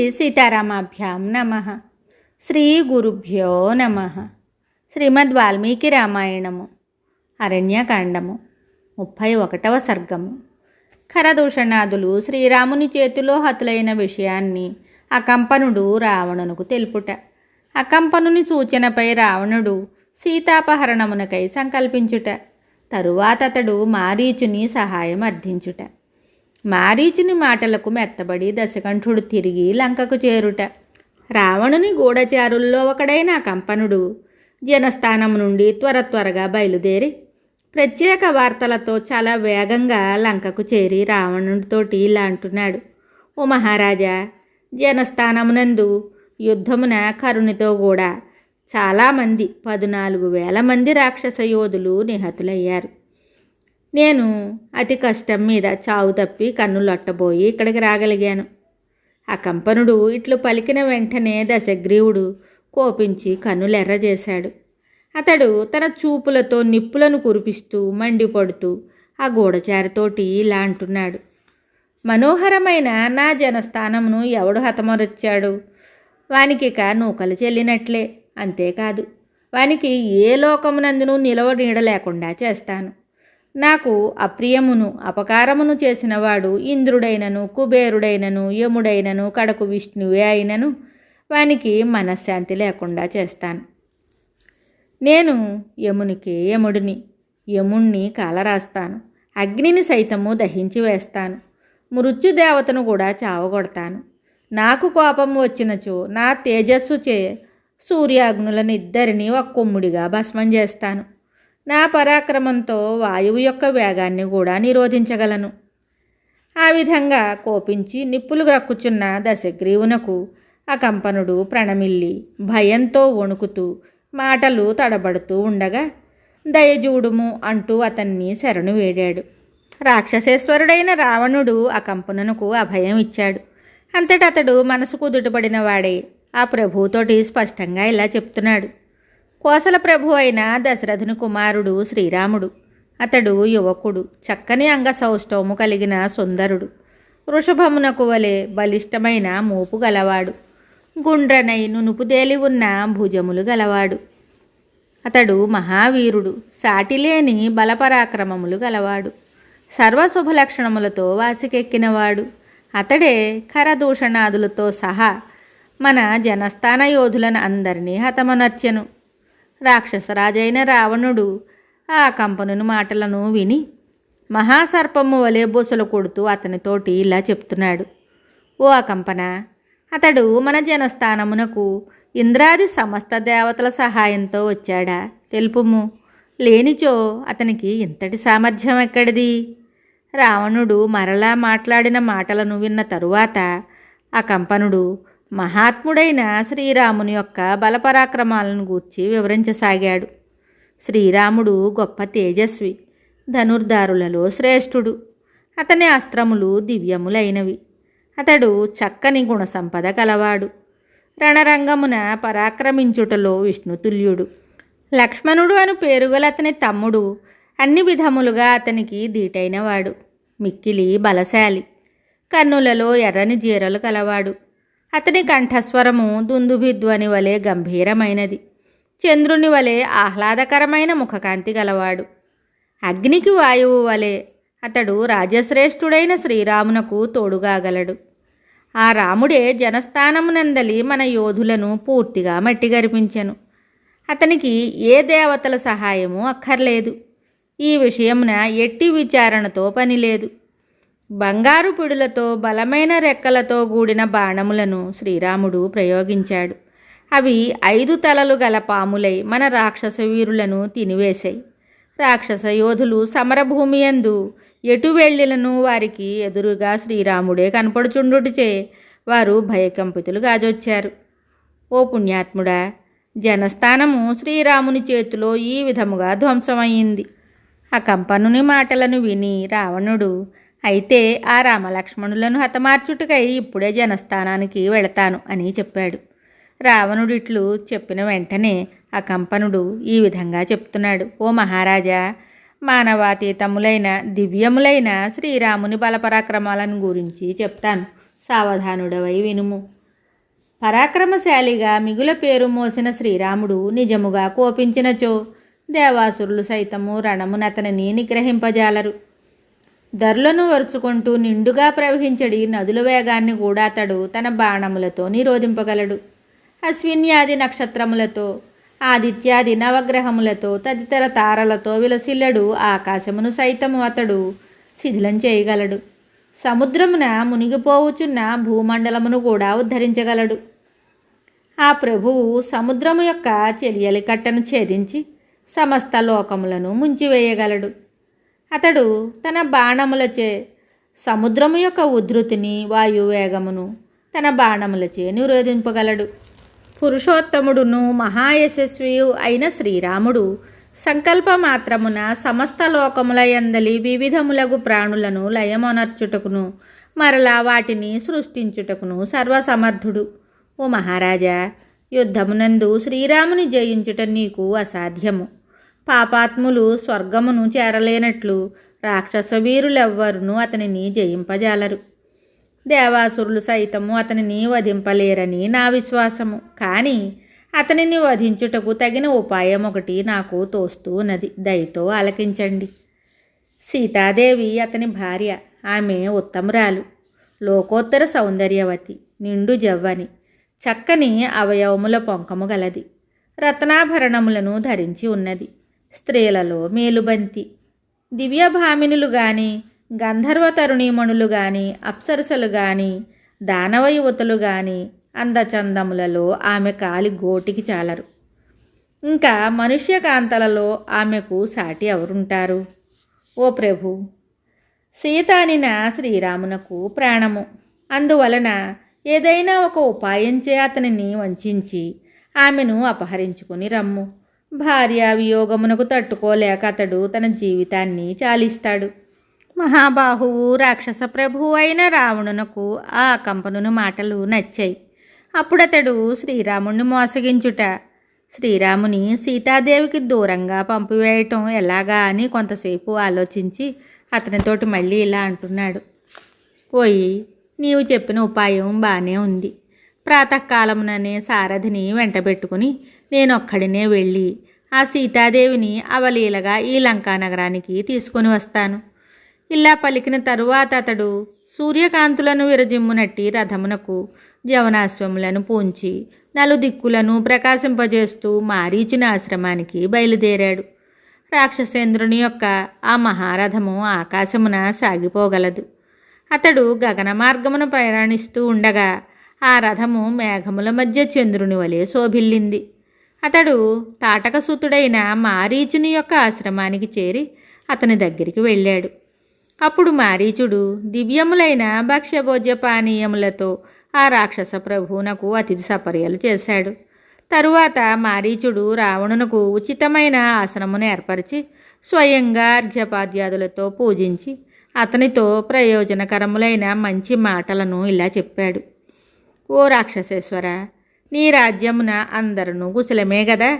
సీతారామాభ్యాం నమః. శ్రీ గురుభ్యో నమః. శ్రీమద్ వాల్మీకి రామాయణము అరణ్యకాండము 31వ సర్గము. ఖరదూషణాదులు శ్రీరాముని చేతిలో హతులైన విషయాన్ని అకంపనుడు రావణునకు తెలుపుట. అకంపనుని సూచనపై రావణుడు సీతాపహరణమునకై సంకల్పించుట. తరువాత అతడు మారీచుని సహాయం అర్థించుట. మారీచుని మాటలకు మెత్తబడి దశకంఠుడు తిరిగి లంకకు చేరుట. రావణుని గూఢచారుల్లో ఒకడైన అకంపనుడు జనస్థానం నుండి త్వరగా బయలుదేరి ప్రత్యేక వార్తలతో చాలా వేగంగా లంకకు చేరి రావణుడితోటి ఇలా అంటున్నాడు: ఓ మహారాజా, జనస్థానమునందు యుద్ధమున కరునితో కూడా చాలామంది 14,000 మంది రాక్షస యోధులు నిహతులయ్యారు. నేను అతి కష్టం మీద చావు తప్పి కన్నులొట్టబోయి ఇక్కడికి రాగలిగాను. అకంపనుడు ఇట్లు పలికిన వెంటనే దశగ్రీవుడు కోపించి కన్నులెర్రజేశాడు. అతడు తన చూపులతో నిప్పులను కురిపిస్తూ మండిపడుతూ ఆ గూఢచారితోటి ఇలా అంటున్నాడు: మనోహరమైన నా జనస్థానమును ఎవడు హతమరొచ్చాడు? వానికిక నూకలు చెల్లినట్లే. అంతేకాదు, వానికి ఏ లోకమునందును నిలవ నీడ లేకుండా చేస్తాను. నాకు అప్రియమును అపకారమును చేసినవాడు ఇంద్రుడైనను కుబేరుడైనను యముడైనను కడకు విష్ణువే అయినను వానికి మనశ్శాంతి లేకుండా చేస్తాను. నేను యమునికి యముడిని, యముణ్ణి కాలరాస్తాను, అగ్నిని సైతము దహించి వేస్తాను, మృత్యుదేవతను కూడా చావగొడతాను. నాకు కోపం వచ్చినచో నా తేజస్సుచే సూర్యాగ్నులనిద్దరినీ ఒక్కొమ్ముడిగా భస్మం చేస్తాను. నా పరాక్రమంతో వాయువు యొక్క వేగాన్ని కూడా నిరోధించగలను. ఆ విధంగా కోపించి నిప్పులు రక్కుచున్న దశగ్రీవునకు అకంపనుడు ప్రణమిల్లి భయంతో వణుకుతూ మాటలు తడబడుతూ ఉండగా దయజూడుము అంటూ అతన్ని శరణు వేడాడు. రాక్షసేశ్వరుడైన రావణుడు అకంపనునకు అభయం ఇచ్చాడు. అంతటతడు మనసు కుదుటపడిన వాడై ఆ ప్రభువుతోటి స్పష్టంగా ఇలా చెప్తున్నాడు: కోసల ప్రభు అయిన దశరథుని కుమారుడు శ్రీరాముడు. అతడు యువకుడు, చక్కని అంగసౌష్ఠవము కలిగిన సుందరుడు, వృషభమునకు వలె బలిష్టమైన మూపు గలవాడు, గుండ్రనై నునుపుదేలి ఉన్న భుజములు గలవాడు. అతడు మహావీరుడు, సాటిలేని బలపరాక్రమములు గలవాడు, సర్వశుభలక్షణములతో వాసికెక్కినవాడు. అతడే ఖరదూషణాదులతో సహా మన జనస్థాన యోధులను అందరినీ హతమనర్చెను. రాక్షసరాజైన రావణుడు ఆ కంపనుని మాటలను విని మహాసర్పము వలె బొసలు కొడుతూ అతనితోటి ఇలా చెప్తున్నాడు: ఓ అకంపన, అతడు మన జనస్థానమునకు ఇంద్రాది సమస్త దేవతల సహాయంతో వచ్చాడా? తెలుపుము. లేనిచో అతనికి ఇంతటి సామర్థ్యం ఎక్కడిది? రావణుడు మరలా మాట్లాడిన మాటలను విన్న తరువాత అకంపనుడు మహాత్ముడైన శ్రీరాముని యొక్క బలపరాక్రమాలను గూర్చి వివరించసాగాడు. శ్రీరాముడు గొప్ప తేజస్వి, ధనుర్ధారులలో శ్రేష్ఠుడు. అతని అస్త్రములు దివ్యములైనవి. అతడు చక్కని గుణసంపద కలవాడు. రణరంగమున పరాక్రమించుటలో విష్ణుతుల్యుడు. లక్ష్మణుడు అను పేరుగల అతని తమ్ముడు అన్ని విధములుగా అతనికి దీటైనవాడు. మిక్కిలి బలశాలి, కన్నులలో ఎర్రని జీరలు కలవాడు. అతని కంఠస్వరము దుందుభిధ్వని వలె గంభీరమైనది. చంద్రుని వలె ఆహ్లాదకరమైన ముఖకాంతి గలవాడు. అగ్నికి వాయువు వలె అతడు రాజశ్రేష్ఠుడైన శ్రీరామునకు తోడుగాగలడు. ఆ రాముడే జనస్థానమునందలి మన యోధులను పూర్తిగా మట్టిగరిపించెను. అతనికి ఏ దేవతల సహాయము అక్కర్లేదు. ఈ విషయమున ఎట్టి విచారణతో పనిలేదు. బంగారు పిడులతో బలమైన రెక్కలతో కూడిన బాణములను శ్రీరాముడు ప్రయోగించాడు. అవి 5 తలలు గల పాములై మన రాక్షస వీరులను తినివేశాయి. రాక్షస యోధులు సమరభూమి యందు ఎటు వెళ్ళినను వారికి ఎదురుగా శ్రీరాముడే కనపడుచుండుటచే వారు భయకంపితులు గాజొచ్చారు. ఓ పుణ్యాత్ముడా, జనస్థానము శ్రీరాముని చేతిలో ఈ విధముగా ధ్వంసమయ్యింది. ఆ కంపనుని మాటలను విని రావణుడు, అయితే ఆ రామలక్ష్మణులను హతమార్చుటకై ఇప్పుడే జనస్థానానికి వెళతాను అని చెప్పాడు. రావణుడిట్లు చెప్పిన వెంటనే ఆ కంపనుడు ఈ విధంగా చెప్తున్నాడు: ఓ మహారాజా, మానవాతీతములైన దివ్యములైన శ్రీరాముని బలపరాక్రమాలను గురించి చెప్తాను. సావధానుడవై వినుము. పరాక్రమశాలిగా మిగుల పేరు మోసిన శ్రీరాముడు నిజముగా కోపించినచో దేవాసురులు సైతము రణమునతనిని నిగ్రహింపజాలరు. ధరులను వరుసుకుంటూ నిండుగా ప్రవహించడి నదుల వేగాన్ని కూడా అతడు తన బాణములతో నిరోధింపగలడు. అశ్విన్యాది నక్షత్రములతో, ఆదిత్యాది నవగ్రహములతో, తదితర తారలతో విలసిల్లడు ఆకాశమును సైతము అతడు శిథిలం చేయగలడు. సముద్రమున మునిగిపోవుచున్న భూమండలమును కూడా ఉద్ధరించగలడు. ఆ ప్రభువు సముద్రము యొక్క చెలియలి కట్టను ఛేదించి సమస్త లోకములను ముంచివేయగలడు. అతడు తన బాణములచే సముద్రము యొక్క ఉధృతిని, వాయువేగమును తన బాణములచే నిరోధింపగలడు. పురుషోత్తముడును మహాయశస్వియు అయిన శ్రీరాముడు సంకల్పమాత్రమున సమస్త లోకముల యందలి వివిధములగు ప్రాణులను లయమొనర్చుటకును మరలా వాటిని సృష్టించుటకును సర్వసమర్థుడు. ఓ మహారాజా, యుద్ధమునందు శ్రీరాముని జయించుట నీకు అసాధ్యము. పాపాత్ములు స్వర్గమును చేరలేనట్లు రాక్షస వీరులెవ్వరును అతనిని జయింపజాలరు. దేవాసురులు సైతము అతనిని వధింపలేరని నా విశ్వాసము. కానీ అతనిని వధించుటకు తగిన ఉపాయం ఒకటి నాకు తోస్తూ ఉన్నది, దయతో ఆలకించండి. సీతాదేవి అతని భార్య. ఆమె ఉత్తమురాలు, లోకోత్తర సౌందర్యవతి, నిండు జవ్వని, చక్కని అవయవముల పొంకము గలది, రత్నాభరణములను ధరించి ఉన్నది, స్త్రీలలో మేలుబంతి. దివ్యభామినులు గాని, గంధర్వ తరుణీమణులు గాని, అప్సరసలు గాని, దానవ యువతులు గాని అందచందములలో ఆమె కాలి గోటికి చాలరు. ఇంకా మనుష్య కాంతలలో ఆమెకు సాటి ఎవరుంటారు? ఓ ప్రభు, సీతానిన శ్రీరామునకు ప్రాణము. అందువలన ఏదైనా ఒక ఉపాయంచే అతనిని వంచించి ఆమెను అపహరించుకుని రమ్ము. భార్యా వియోగమునకు తట్టుకోలేక అతడు తన జీవితాన్ని చాలిస్తాడు. మహాబాహువు రాక్షస ప్రభువు అయిన రావణునకు ఆ కంపనుని మాటలు నచ్చాయి. అప్పుడతడు శ్రీరాముణ్ణి మోసగించుట, శ్రీరాముని సీతాదేవికి దూరంగా పంపివేయటం ఎలాగా అని కొంతసేపు ఆలోచించి అతనితోటి మళ్ళీ ఇలా అంటున్నాడు. ఓయి, నీవు చెప్పిన ఉపాయం బాగానే ఉంది. ప్రాతకాలముననే సారథిని వెంటబెట్టుకుని నేనొక్కడినే వెళ్ళి ఆ సీతాదేవిని అవలీలగా ఈ లంకా నగరానికి తీసుకొని వస్తాను. ఇలా పలికిన తరువాత అతడు సూర్యకాంతులను విరజిమ్మునట్టి రథమునకు జవనాశ్వములను పూంచి నలుదిక్కులను ప్రకాశింపజేస్తూ మారీచుని ఆశ్రమానికి బయలుదేరాడు. రాక్షసేంద్రుని యొక్క ఆ మహారథము ఆకాశమున సాగిపోగలదు. అతడు గగన మార్గమును ప్రయాణిస్తూ ఉండగా ఆ రథము మేఘముల మధ్య చంద్రుని వలె శోభిల్లింది. అతడు తాటకసుతుడైన మారీచుని యొక్క ఆశ్రమానికి చేరి అతని దగ్గరికి వెళ్ళాడు. అప్పుడు మారీచుడు దివ్యములైన భక్ష్యభోజ్య పానీయములతో ఆ రాక్షస ప్రభువునకు అతిథి సపర్యలు చేశాడు. తరువాత మారీచుడు రావణునకు ఉచితమైన ఆసనమును ఏర్పరిచి స్వయంగా అర్ఘ్యపాద్యాదులతో పూజించి అతనితో ప్రయోజనకరములైన మంచి మాటలను ఇలా చెప్పాడు. ఓ రాక్షసేశ్వర, నీ రాజ్యమున అందరూ కుశలమే గదా?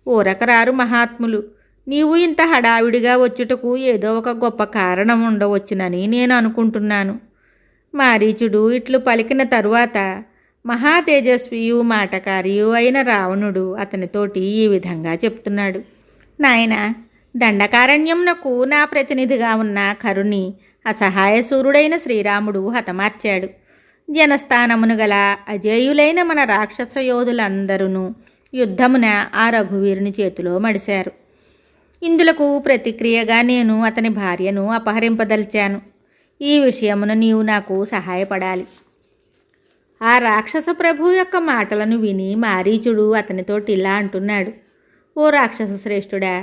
ఊరకరారు మహాత్ములు. నీవు ఇంత హడావిడిగా వచ్చుటకు ఏదో ఒక గొప్ప కారణం ఉండవచ్చునని నేను అనుకుంటున్నాను. మారీచుడు ఇట్లు పలికిన తరువాత మహాతేజస్వియు మాటకారియు అయిన రావణుడు అతనితోటి ఈ విధంగా చెప్తున్నాడు. నాయనా, దండకారణ్యమునకు నా ప్రతినిధిగా ఉన్న కరుణి అసహాయసూరుడైన శ్రీరాముడు హతమార్చాడు. జనస్థానమును గల అజేయులైన మన రాక్షస యోధులందరూ యుద్ధమున ఆ రఘువీరుని చేతిలో మడిశారు. ఇందులకు ప్రతిక్రియగా నేను అతని భార్యను అపహరింపదలిచాను. ఈ విషయమున నీవు నాకు సహాయపడాలి. ఆ రాక్షస ప్రభు యొక్క మాటలను విని మారీచుడు అతనితోటి ఇలా అంటున్నాడు. ఓ రాక్షస శ్రేష్ఠుడా,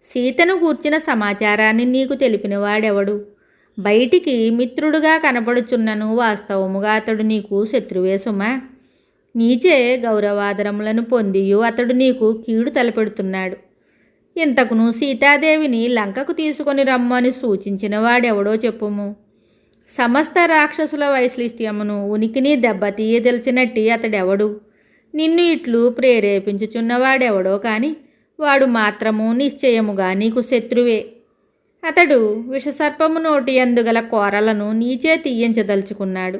సీతను గూర్చిన సమాచారాన్ని నీకు తెలిపినవాడెవడు? బయటికి మిత్రుడుగా కనపడుచున్నను వాస్తవముగా అతడు నీకు శత్రువే సుమా. నీచే గౌరవాదరములను పొందియు అతడు నీకు కీడు తలపెడుతున్నాడు. ఇంతకును సీతాదేవిని లంకకు తీసుకొని రమ్మని సూచించిన వాడెవడో చెప్పుము. సమస్త రాక్షసుల వైశ్లిష్ట్యమును ఉనికిని దెబ్బతీయదలిచినట్టి అతడెవడు? నిన్ను ఇట్లు ప్రేరేపించుచున్నవాడెవడో కాని వాడు మాత్రము నిశ్చయముగా నీకు శత్రువే. అతడు విషసర్పము నోటి అందుగల కోరలను నీచే తీయించదలుచుకున్నాడు.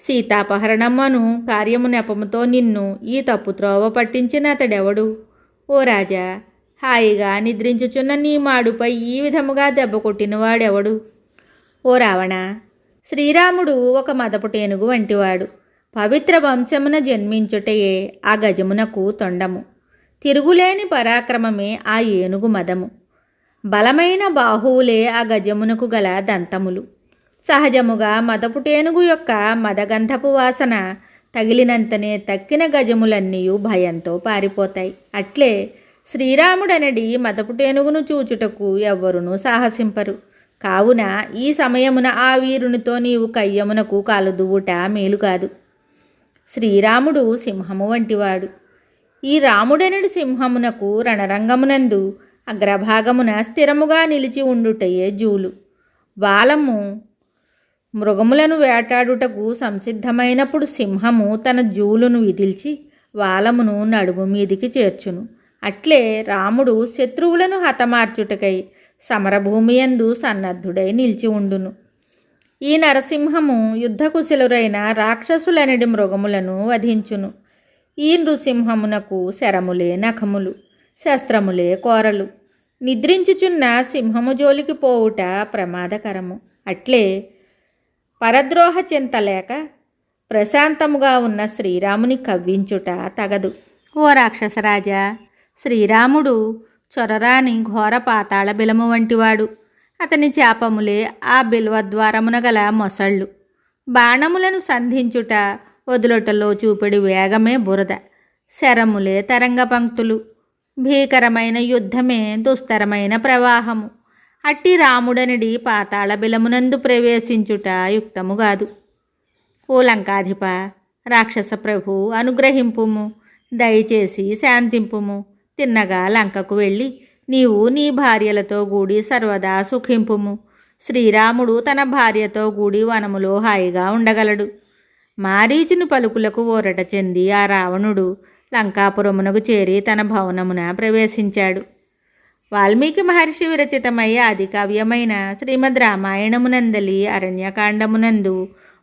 సీతాపహరణమ్మను కార్యము నెపముతో నిన్ను ఈ తప్పు త్రోవ పట్టించిన అతడెవడు? ఓ రాజా, హాయిగా నిద్రించుచున్న నీ మాడుపై ఈ విధముగా దెబ్బ కొట్టినవాడెవడు? ఓ రావణ, శ్రీరాముడు ఒక మదపుటేనుగు వంటివాడు. పవిత్ర వంశమున జన్మించుటయే ఆ గజమునకు తొండము. తిరుగులేని పరాక్రమమే ఆ ఏనుగు మదము. బలమైన బాహువులే ఆ గజమునకు గల దంతములు. సహజముగా మదపుటేనుగు యొక్క మదగంధపు వాసన తగిలినంతనే తక్కిన గజములన్నీ భయంతో పారిపోతాయి. అట్లే శ్రీరాముడనడి మదపుటేనుగును చూచుటకు ఎవ్వరునూ సాహసింపరు. కావున ఈ సమయమున ఆ వీరునితో నీవు కయ్యమునకు కాలుదువుట మేలు కాదు. శ్రీరాముడు సింహము వంటివాడు. ఈ రాముడనడి సింహమునకు రణరంగమునందు అగ్రభాగమున స్థిరముగా నిలిచి ఉండుటయే జూలు. బాలము మృగములను వేటాడుటకు సంసిద్ధమైనప్పుడు సింహము తన జూలును విదిల్చి వాలమును నడుము మీదికి చేర్చును. అట్లే రాముడు శత్రువులను హతమార్చుటకై సమరభూమియందు సన్నద్ధుడై నిలిచి ఉండును. ఈ నరసింహము యుద్ధకుశలురైన రాక్షసులనడి మృగములను వధించును. ఈ నృసింహమునకు శరములే నఖములు, శస్త్రములే కోరలు. నిద్రించుచున్న సింహము జోలికి పోవుట ప్రమాదకరము. అట్లే పరద్రోహ చింతలేక ప్రశాంతముగా ఉన్న శ్రీరాముని కవ్వించుట తగదు. ఓ రాక్షసరాజా, శ్రీరాముడు చొరరాని ఘోర పాతాళ బిలము వంటివాడు. అతని చాపములే ఆ బిల్వద్వారమున గల మొసళ్ళు. బాణములను సంధించుట వదులుటలో చూపెడి వేగమే బురద. శరములే తరంగ పంక్తులు. భీకరమైన యుద్ధమే దుస్తరమైన ప్రవాహము. అట్టి రాముడనిడి పాతాళ బిలమునందు ప్రవేశించుట యుక్తము కాదు. ఓ లంకాధిప, రాక్షస ప్రభు, అనుగ్రహింపుము, దయచేసి శాంతింపుము. తిన్నగా లంకకు వెళ్ళి నీవు నీ భార్యలతో కూడి సర్వదా సుఖింపుము. శ్రీరాముడు తన భార్యతో కూడి వనములో హాయిగా ఉండగలడు. మారీచుని పలుకులకు ఊరట చెంది ఆ రావణుడు లంకాపురమునకు చేరి తన భవనమున ప్రవేశించాడు. వాల్మీకి మహర్షి విరచితమై ఆది కావ్యమైన శ్రీమద్ రామాయణమునందలి అరణ్యకాండమునందు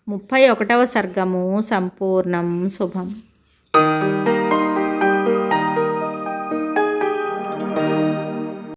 31వ సర్గము సంపూర్ణం. శుభం.